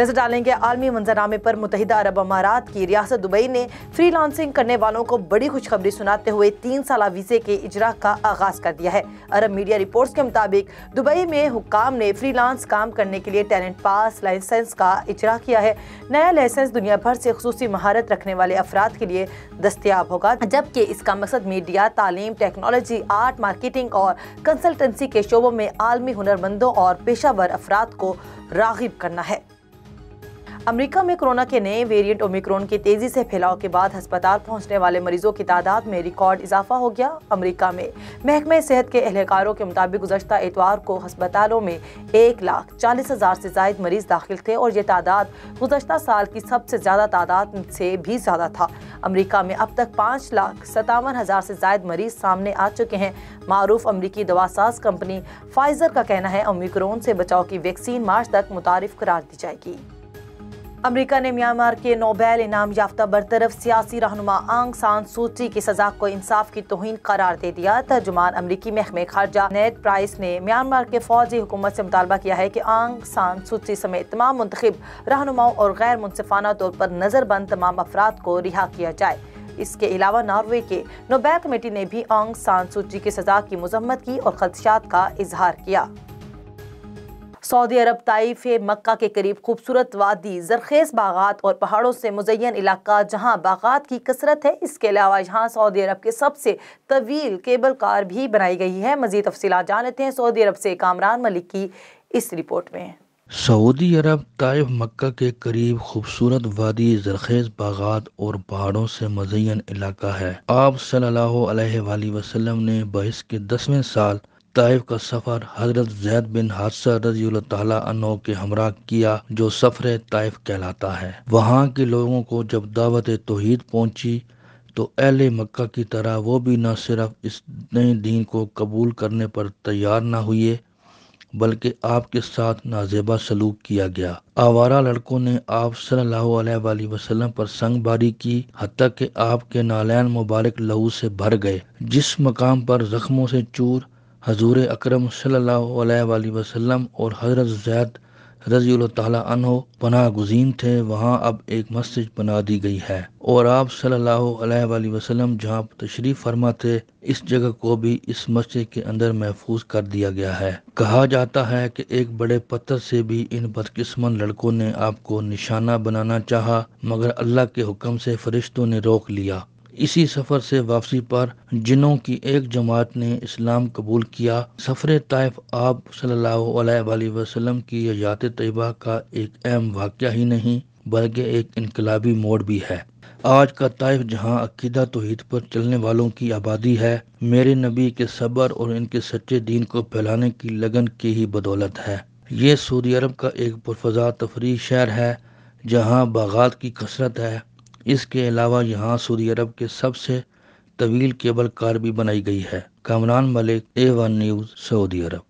नजर डालेंगे आलमी मंजरनामे पर मुत्तहिदा अरब अमारात की रियासत दुबई ने फ्री लांसिंग करने वालों को बड़ी खुशखबरी सुनाते हुए 3 साला वीजे के इजरा का आगाज कर दिया है। अरब मीडिया रिपोर्ट्स के मुताबिक दुबई में हुक्काम ने फ्री लांस काम करने के लिए टैलेंट पास लाइसेंस का इजरा किया है। नया लाइसेंस दुनिया भर से खुसूसी महारत रखने वाले अफराद के लिए दस्तयाब होगा, जबकि इसका मकसद मीडिया, तालीम, टेक्नोलॉजी, आर्ट, मार्केटिंग और कंसल्टेंसी के शोबों में आलमी हुनरमंदों और पेशावर अफराद को राग़िब करना है। अमेरिका में कोरोना के नए वेरिएंट ओमिक्रॉन के तेजी से फैलाव के बाद अस्पताल पहुंचने वाले मरीजों की तादाद में रिकॉर्ड इजाफा हो गया। अमेरिका में महकमे सेहत के एहलकारों के मुताबिक गुज़श्ता इतवार को अस्पतालों में 1,40,000 से ज़ायद मरीज दाखिल थे और ये तादाद गुज़श्ता साल की सबसे ज़्यादा तादाद से भी ज़्यादा था। अमेरिका में अब तक 5,57,000 से ज़ायद मरीज सामने आ चुके हैं। मारूफ अमेरिकी दवासाज कंपनी फाइजर का कहना है ओमिक्रॉन से बचाव की वैक्सीन मार्च तक मुतारिफ करार दी जाएगी। अमेरिका ने म्यांमार के नोबेल इनाम याफ्ता बरतरफ सियासी रहनुमा आंग सान सूची की सजा को इंसाफ की तौहीन करार दे दिया। तर्जुमान अमेरिकी महकमे खारजा नेड प्राइस ने म्यांमार के फौजी हुकूमत से मुतालबा किया है कि आंग सान सूची समेत तमाम मुंतखब रहनुमाओं और गैर मुनसिफाना तौर पर नजरबंद तमाम अफराद को रिहा किया जाए। इसके अलावा नॉर्वे के नोबेल कमेटी ने भी आंग सान सूची की सजा की मजम्मत की और खदशात का इजहार किया। सऊदी अरब ताइफ मक्का के करीब खूबसूरत वादी, जरखेज बागात और पहाड़ों से मुज़य्यन इलाका जहां बागात की कसरत है। इसके अलावा यहाँ सऊदी अरब के सबसे तवील केबल कार भी बनाई गई है। मज़ीद तफसीलात जान लेते हैं सऊदी अरब से कामरान मलिक की इस रिपोर्ट में। सऊदी अरब ताइफ मक्का के करीब खूबसूरत वादी, जरखेज बागात और पहाड़ों से मुज़य्यन इलाका है। आप सल्लल्लाहु अलैहि वसल्लम ने बहस के 10वें साल ताइफ का सफ़र हज़रत ज़ैद बिन हारिसा रज़ियल्लाहु तआला अन्हु के हमरा किया, जो सफ़र ताइफ कहलाता है। वहाँ के लोगों को जब दावत तौहीद पहुँची तो अहले मक्का की तरह वो भी न सिर्फ इस नए दीन को कबूल करने पर तैयार न हुए, बल्कि आपके साथ नाज़ेबा सलूक किया गया। आवारा लड़कों ने आप सल्लल्लाहु अलैहि वसल्लम पर संगबारी की, हत्ता कि आपके नालैन मुबारक लहू से भर गए। जिस मकाम पर जख्मों से चूर हजूर अकरम सल्लल्लाहु अलैहि वसल्लम और हज़रत ज़ैद रज़ियल्लाहु तआला अन्हु पनाह गुज़ीन थे, वहाँ अब एक मस्जिद बना दी गई है और आप सल्लल्लाहु अलैहि वसल्लम जहाँ तशरीफ़ फरमा थे, इस जगह को भी इस मस्जिद के अंदर महफूज कर दिया गया है। कहा जाता है कि एक बड़े पत्थर से भी इन बदकिस्मत लड़कों ने आपको निशाना बनाना चाहा, मगर अल्लाह के हुक्म से फरिश्तों ने रोक लिया। इसी सफ़र से वापसी पर जिन्हों की एक जमात ने इस्लाम कबूल किया। सफ़र ताइफ आप सल्लल्लाहु अलैहि वसल्लम की हयात तैयबा का एक अहम वाक़या ही नहीं, बल्कि एक इनकलाबी मोड़ भी है। आज का ताइफ जहां अकीदा तौहीद पर चलने वालों की आबादी है, मेरे नबी के सब्र और इनके सच्चे दीन को फैलाने की लगन की ही बदौलत है। ये सऊदी अरब का एक पुरफ़ज़ा तफरीह शहर है जहां बागात की कसरत है। इसके अलावा यहाँ सऊदी अरब के सबसे तवील केबल कार भी बनाई गई है। कामरान मलिक, A1 न्यूज़, सऊदी अरब।